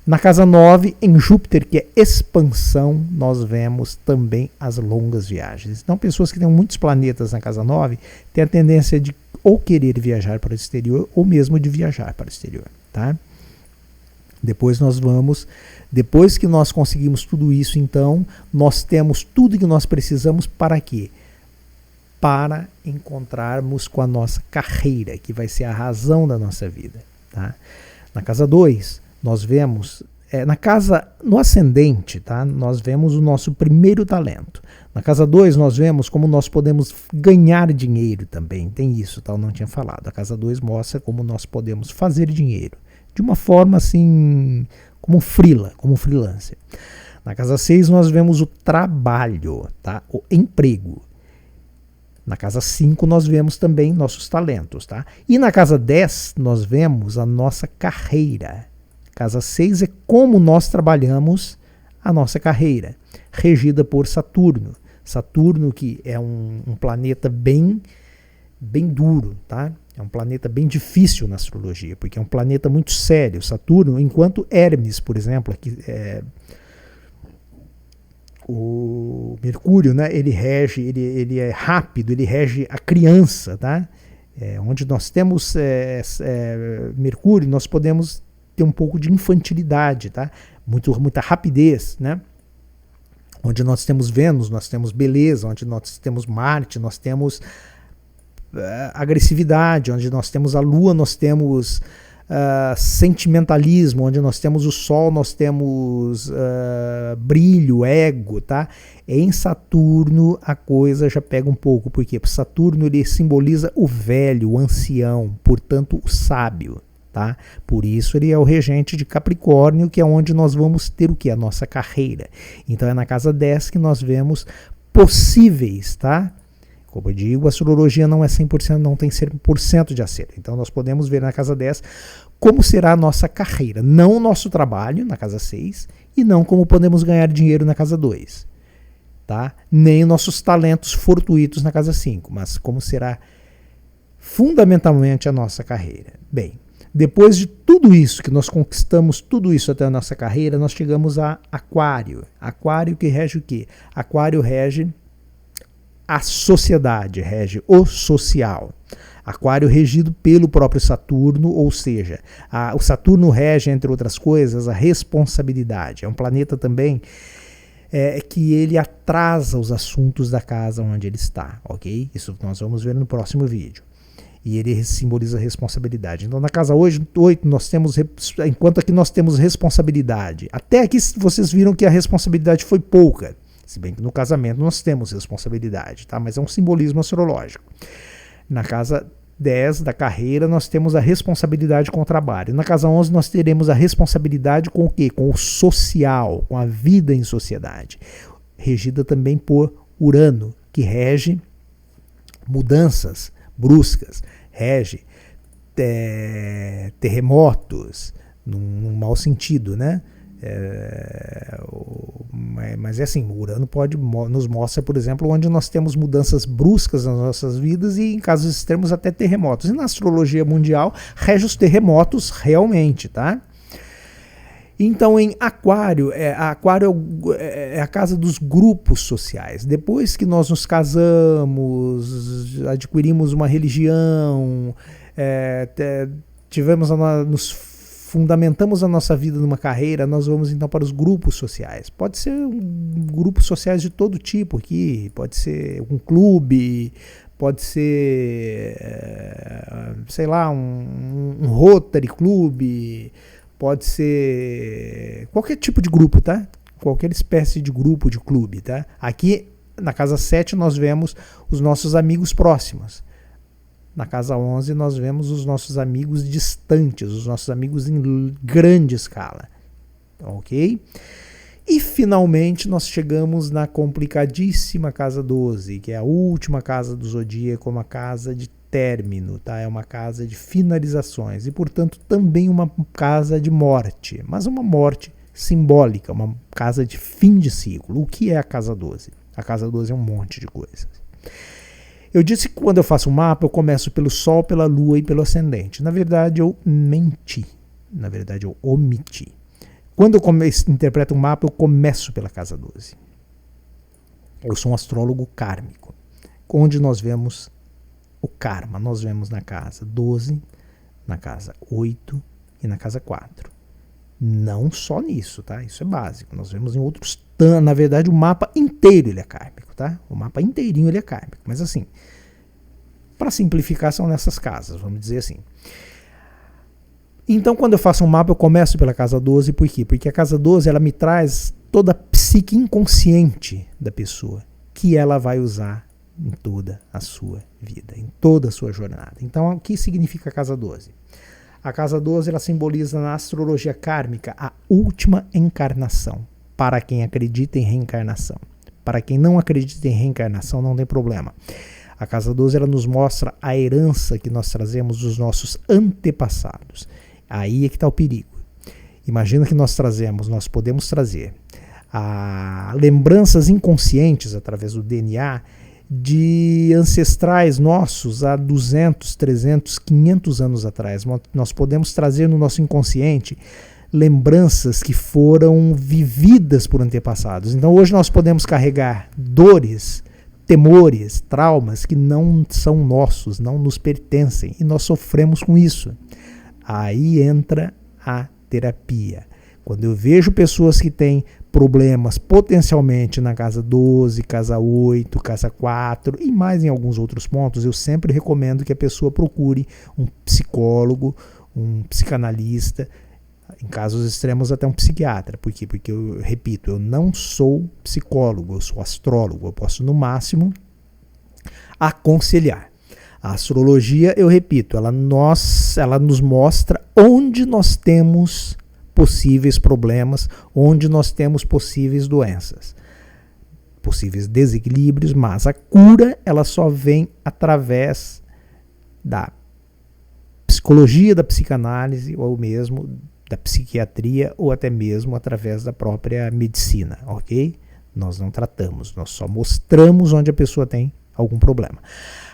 Na casa 9, em Júpiter, que é expansão, nós vemos também as longas viagens. Então, pessoas que têm muitos planetas na casa 9 têm a tendência de ou querer viajar para o exterior ou mesmo de viajar para o exterior. Tá? Depois que nós conseguimos tudo isso, então, nós temos tudo que nós precisamos para quê? Para encontrarmos com a nossa carreira, que vai ser a razão da nossa vida. Tá? Na casa 2, nós vemos, no ascendente, tá? Nós vemos o nosso primeiro talento. Na casa 2, nós vemos como nós podemos ganhar dinheiro também. Tem isso, tá? Eu não tinha falado. A casa 2 mostra como nós podemos fazer dinheiro. De uma forma assim, como freelancer. Na casa 6, nós vemos o trabalho, tá? O emprego. Na casa 5 nós vemos também nossos talentos, tá? E na casa 10 nós vemos a nossa carreira. Casa 6 é como nós trabalhamos a nossa carreira, regida por Saturno. Saturno, que é um planeta bem duro, tá? É um planeta bem difícil na astrologia, porque é um planeta muito sério. Saturno, enquanto Hermes, por exemplo, aqui o Mercúrio, né, ele é rápido, ele rege a criança, tá? Onde nós temos Mercúrio, nós podemos ter um pouco de infantilidade, tá? muita rapidez, né? Onde nós temos Vênus, nós temos beleza, onde nós temos Marte, nós temos agressividade, onde nós temos a Lua, nós temos sentimentalismo, onde nós temos o Sol, nós temos brilho, ego, tá? Em Saturno a coisa já pega um pouco, porque Saturno ele simboliza o velho, o ancião, portanto o sábio, tá? Por isso ele é o regente de Capricórnio, que é onde nós vamos ter o que? A nossa carreira. Então é na casa 10 que nós vemos possíveis, tá? Como eu digo, a astrologia não é 100%, não tem 100% de acerto. Então nós podemos ver na casa 10 como será a nossa carreira, não o nosso trabalho na casa 6 e não como podemos ganhar dinheiro na casa 2, tá? Nem nossos talentos fortuitos na casa 5, mas como será fundamentalmente a nossa carreira. Bem, depois de tudo isso, que nós conquistamos tudo isso até a nossa carreira, nós chegamos a Aquário. Aquário que rege o quê? Aquário rege a sociedade, rege o social. Aquário regido pelo próprio Saturno, ou seja, o Saturno rege, entre outras coisas, a responsabilidade. É um planeta também que ele atrasa os assuntos da casa onde ele está, ok? Isso nós vamos ver no próximo vídeo. E ele simboliza a responsabilidade. Então na casa 8 nós temos, enquanto aqui nós temos responsabilidade. Até aqui vocês viram que a responsabilidade foi pouca. Se bem que no casamento nós temos responsabilidade, tá? Mas é um simbolismo astrológico. Na casa 10 da carreira nós temos a responsabilidade com o trabalho. Na casa 11 nós teremos a responsabilidade com o quê? Com o social, com a vida em sociedade. Regida também por Urano, que rege mudanças bruscas, rege terremotos, num mau sentido, né? Mas é assim, o Urano nos mostra, por exemplo, onde nós temos mudanças bruscas nas nossas vidas e em casos extremos até terremotos. E na astrologia mundial rege os terremotos realmente, tá? Então em Aquário, Aquário é a casa dos grupos sociais. Depois que nós nos casamos, adquirimos uma religião, nos fundamentamos a nossa vida numa carreira, nós vamos então para os grupos sociais. Pode ser grupos sociais de todo tipo aqui, pode ser um clube, pode ser, sei lá, um Rotary Clube, pode ser qualquer tipo de grupo, tá? Qualquer espécie de grupo, de clube, tá? Aqui na casa 7 nós vemos os nossos amigos próximos. Na casa 11 nós vemos os nossos amigos distantes, os nossos amigos em grande escala, ok? E finalmente nós chegamos na complicadíssima casa 12, que é a última casa do zodíaco, uma casa de término, tá? É uma casa de finalizações e, portanto, também uma casa de morte, mas uma morte simbólica, uma casa de fim de ciclo. O que é a casa 12? A casa 12 é um monte de coisas. Eu disse que quando eu faço um mapa, eu começo pelo Sol, pela Lua e pelo Ascendente. Na verdade, eu menti. Na verdade, eu omiti. Quando eu interpreto um mapa, eu começo pela casa 12. Eu sou um astrólogo kármico, onde nós vemos o karma. Nós vemos na casa 12, na casa 8 e na casa 4. Não só nisso, tá? Isso é básico. Nós vemos em outros... Na verdade, o mapa inteiro ele é kármico, tá? O mapa inteirinho ele é kármico. Mas assim, para simplificar, são nessas casas, vamos dizer assim. Então, quando eu faço um mapa, eu começo pela casa 12. Por quê? Porque a casa 12 ela me traz toda a psique inconsciente da pessoa, que ela vai usar em toda a sua vida, em toda a sua jornada. Então, o que significa a casa 12? A casa 12 ela simboliza na astrologia kármica a última encarnação. Para quem acredita em reencarnação. Para quem não acredita em reencarnação, não tem problema. A casa 12 ela nos mostra a herança que nós trazemos dos nossos antepassados. Aí é que está o perigo. Imagina que nós podemos trazer lembranças inconscientes através do DNA de ancestrais nossos há 200, 300, 500 anos atrás. Nós podemos trazer no nosso inconsciente lembranças que foram vividas por antepassados. Então hoje nós podemos carregar dores, temores, traumas que não são nossos, não nos pertencem e nós sofremos com isso. Aí entra a terapia. Quando eu vejo pessoas que têm problemas potencialmente na casa 12, casa 8, casa 4 e mais em alguns outros pontos, eu sempre recomendo que a pessoa procure um psicólogo, um psicanalista, em casos extremos até um psiquiatra. Por quê? Porque eu repito, eu não sou psicólogo, eu sou astrólogo, eu posso no máximo aconselhar. A astrologia, eu repito, ela nos mostra onde nós temos possíveis problemas, onde nós temos possíveis doenças, possíveis desequilíbrios, mas a cura ela só vem através da psicologia, da psicanálise, ou mesmo da psiquiatria, ou até mesmo através da própria medicina, ok? Nós não tratamos, nós só mostramos onde a pessoa tem algum problema.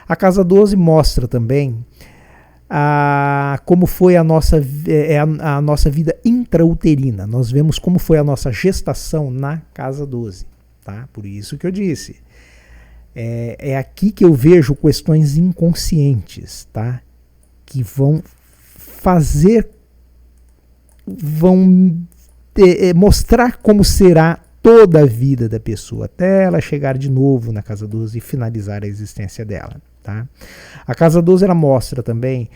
A casa 12 mostra também como foi a nossa vida intrauterina. Nós vemos como foi a nossa gestação na casa 12. Tá? Por isso que eu disse. É aqui que eu vejo questões inconscientes, tá? Que vão mostrar como será toda a vida da pessoa, até ela chegar de novo na casa 12 e finalizar a existência dela. Tá? A casa 12 ela mostra também,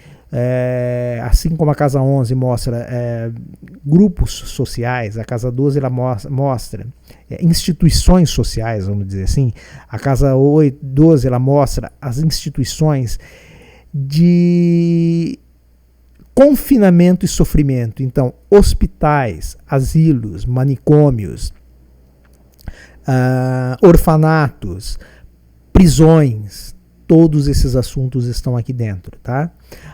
assim como a casa 11 mostra grupos sociais, a casa 12 ela mostra instituições sociais, vamos dizer assim. A casa 12 ela mostra as instituições de confinamento e sofrimento. Então, hospitais, asilos, manicômios, orfanatos, prisões, todos esses assuntos estão aqui dentro, tá?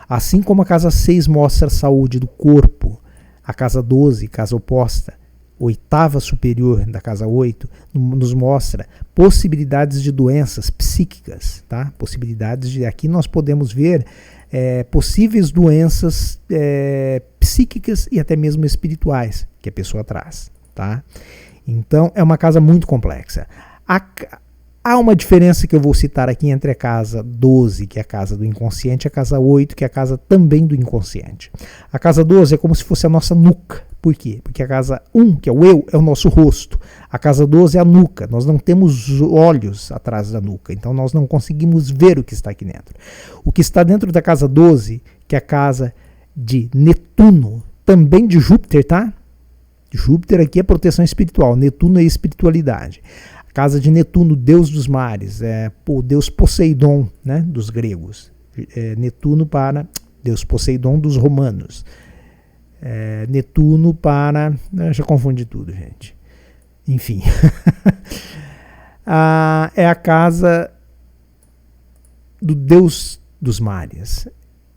Assim como a casa 6 mostra a saúde do corpo, a casa 12, casa oposta, oitava superior da casa 8, nos mostra possibilidades de doenças psíquicas, tá? Possibilidades de, aqui nós podemos ver possíveis doenças psíquicas e até mesmo espirituais que a pessoa traz, tá? Então é uma casa muito complexa. Há uma diferença que eu vou citar aqui entre a casa 12, que é a casa do inconsciente, e a casa 8, que é a casa também do inconsciente. A casa 12 é como se fosse a nossa nuca. Por quê? Porque a casa 1, que é o eu, é o nosso rosto. A casa 12 é a nuca. Nós não temos olhos atrás da nuca, então nós não conseguimos ver o que está aqui dentro. O que está dentro da casa 12, que é a casa de Netuno, também de Júpiter, tá? Júpiter aqui é proteção espiritual, Netuno é espiritualidade. A casa de Netuno, deus dos mares, o deus Poseidon, né, dos gregos. Netuno para deus Poseidon dos romanos. Netuno para... já confundi tudo, gente. Enfim. É a casa do deus dos mares.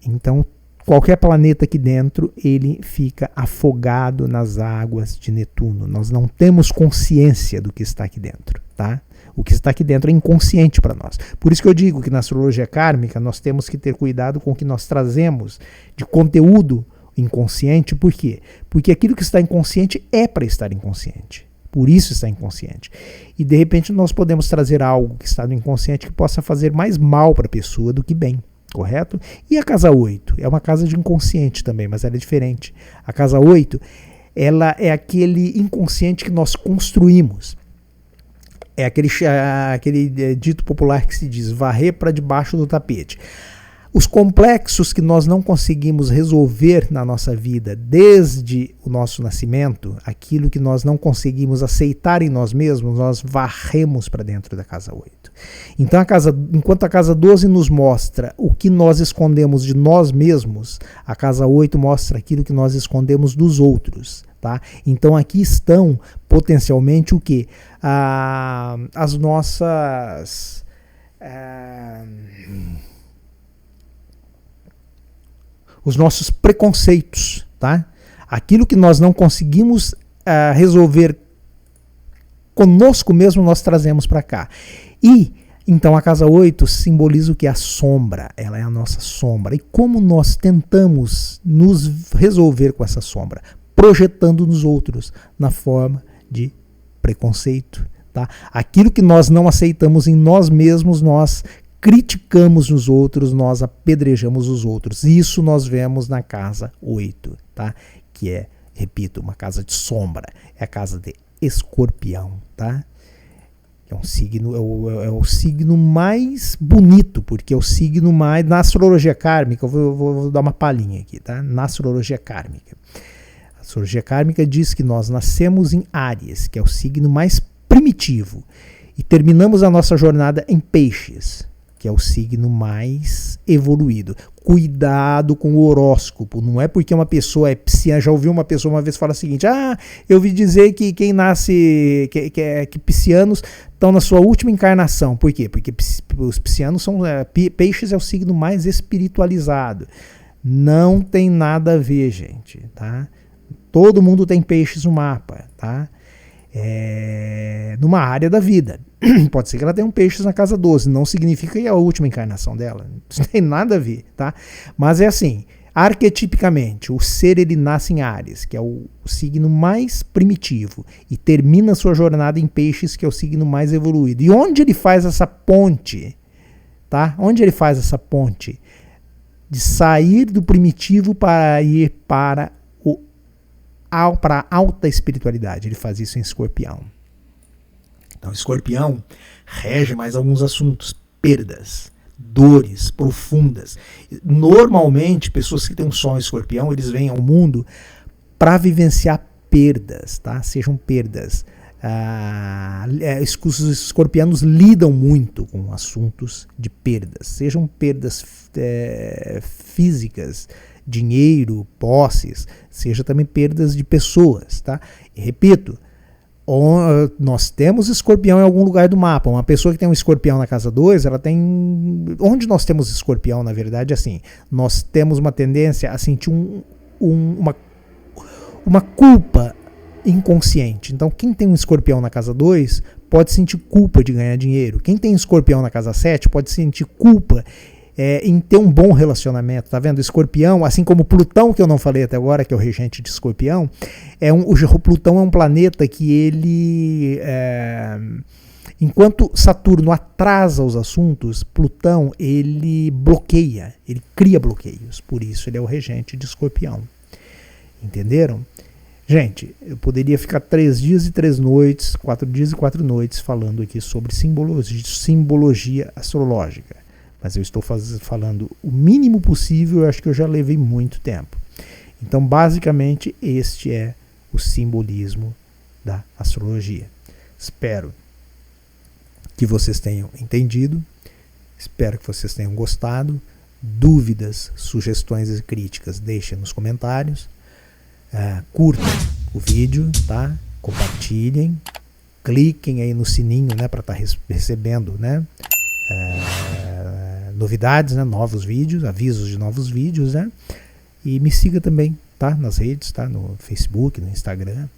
Então, qualquer planeta aqui dentro, ele fica afogado nas águas de Netuno. Nós não temos consciência do que está aqui dentro, tá? O que está aqui dentro é inconsciente para nós. Por isso que eu digo que na astrologia kármica nós temos que ter cuidado com o que nós trazemos de conteúdo inconsciente. Por quê? Porque aquilo que está inconsciente é para estar inconsciente. Por isso está inconsciente. E de repente nós podemos trazer algo que está no inconsciente que possa fazer mais mal para a pessoa do que bem. Correto? E a casa 8? É uma casa de inconsciente também, mas ela é diferente. A casa 8, ela é aquele inconsciente que nós construímos. É aquele dito popular que se diz varrer para debaixo do tapete. Os complexos que nós não conseguimos resolver na nossa vida desde o nosso nascimento, aquilo que nós não conseguimos aceitar em nós mesmos, nós varremos para dentro da casa 8. Então, enquanto a casa 12 nos mostra o que nós escondemos de nós mesmos, a casa 8 mostra aquilo que nós escondemos dos outros. Tá? Então aqui estão potencialmente o quê? As nossas... os nossos preconceitos, tá? Aquilo que nós não conseguimos resolver conosco mesmo, nós trazemos para cá. E, então, a casa 8 simboliza o que? A sombra. Ela é a nossa sombra. E como nós tentamos nos resolver com essa sombra? Projetando nos outros, na forma de preconceito. Tá? Aquilo que nós não aceitamos em nós mesmos, nós criticamos nos outros, nós apedrejamos os outros. Isso nós vemos na casa 8, tá? Que é Repito, uma casa de sombra. É a casa de Escorpião, tá? É um signo, é o signo mais bonito, porque é o signo mais... Na astrologia kármica, eu vou dar uma palhinha aqui, tá? Na astrologia kármica. A astrologia kármica diz que nós nascemos em Áries, que é o signo mais primitivo, e terminamos a nossa jornada em Peixes, que é o signo mais evoluído. Cuidado com o horóscopo. Não é porque uma pessoa é pisciana. Já ouvi uma pessoa uma vez falar o seguinte: eu ouvi dizer que quem nasce, que piscianos estão na sua última encarnação. Por quê? Porque os piscianos são... Peixes é o signo mais espiritualizado. Não tem nada a ver, gente, tá? Todo mundo tem peixes no mapa, tá? Numa área da vida. Pode ser que ela tenha um peixes na casa 12, não significa que é a última encarnação dela. Isso não tem nada a ver, tá? Mas é assim, arquetipicamente, o ser ele nasce em Áries, que é o signo mais primitivo, e termina sua jornada em Peixes, que é o signo mais evoluído. E onde ele faz essa ponte, tá? Onde ele faz essa ponte de sair do primitivo para ir para a alta espiritualidade? Ele faz isso em Escorpião. Então, Escorpião rege mais alguns assuntos: perdas, dores profundas. Normalmente, pessoas que têm um sol em Escorpião, eles vêm ao mundo para vivenciar perdas, tá? Sejam perdas. Os escorpianos lidam muito com assuntos de perdas, sejam perdas físicas, dinheiro, posses, seja também perdas de pessoas, tá? E repito, nós temos escorpião em algum lugar do mapa. Uma pessoa que tem um escorpião na casa 2, ela tem... Onde nós temos escorpião, na verdade, assim, nós temos uma tendência a sentir uma culpa inconsciente. Então, quem tem um escorpião na casa 2 pode sentir culpa de ganhar dinheiro. Quem tem um escorpião na casa 7 pode sentir culpa em ter um bom relacionamento, tá vendo? Escorpião, assim como Plutão, que eu não falei até agora, que é o regente de Escorpião, o Plutão é um planeta que ele... enquanto Saturno atrasa os assuntos, Plutão, ele bloqueia, ele cria bloqueios. Por isso ele é o regente de Escorpião. Entenderam? Gente, eu poderia ficar 3 dias e 3 noites, 4 dias e 4 noites falando aqui sobre simbologia astrológica. Mas eu estou falando o mínimo possível, eu acho que eu já levei muito tempo. Então, basicamente, este é o simbolismo da astrologia. Espero que vocês tenham entendido, espero que vocês tenham gostado. Dúvidas, sugestões e críticas, deixem nos comentários. Curtam o vídeo, tá? Compartilhem, cliquem aí no sininho, né, para estar recebendo, né, novidades, né, novos vídeos, avisos de novos vídeos, né? E me siga também, tá? Nas redes, tá? No Facebook, no Instagram.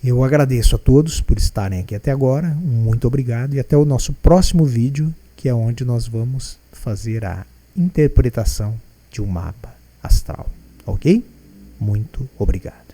Eu agradeço a todos por estarem aqui até agora. Muito obrigado e até o nosso próximo vídeo, que é onde nós vamos fazer a interpretação de um mapa astral. Ok? Muito obrigado.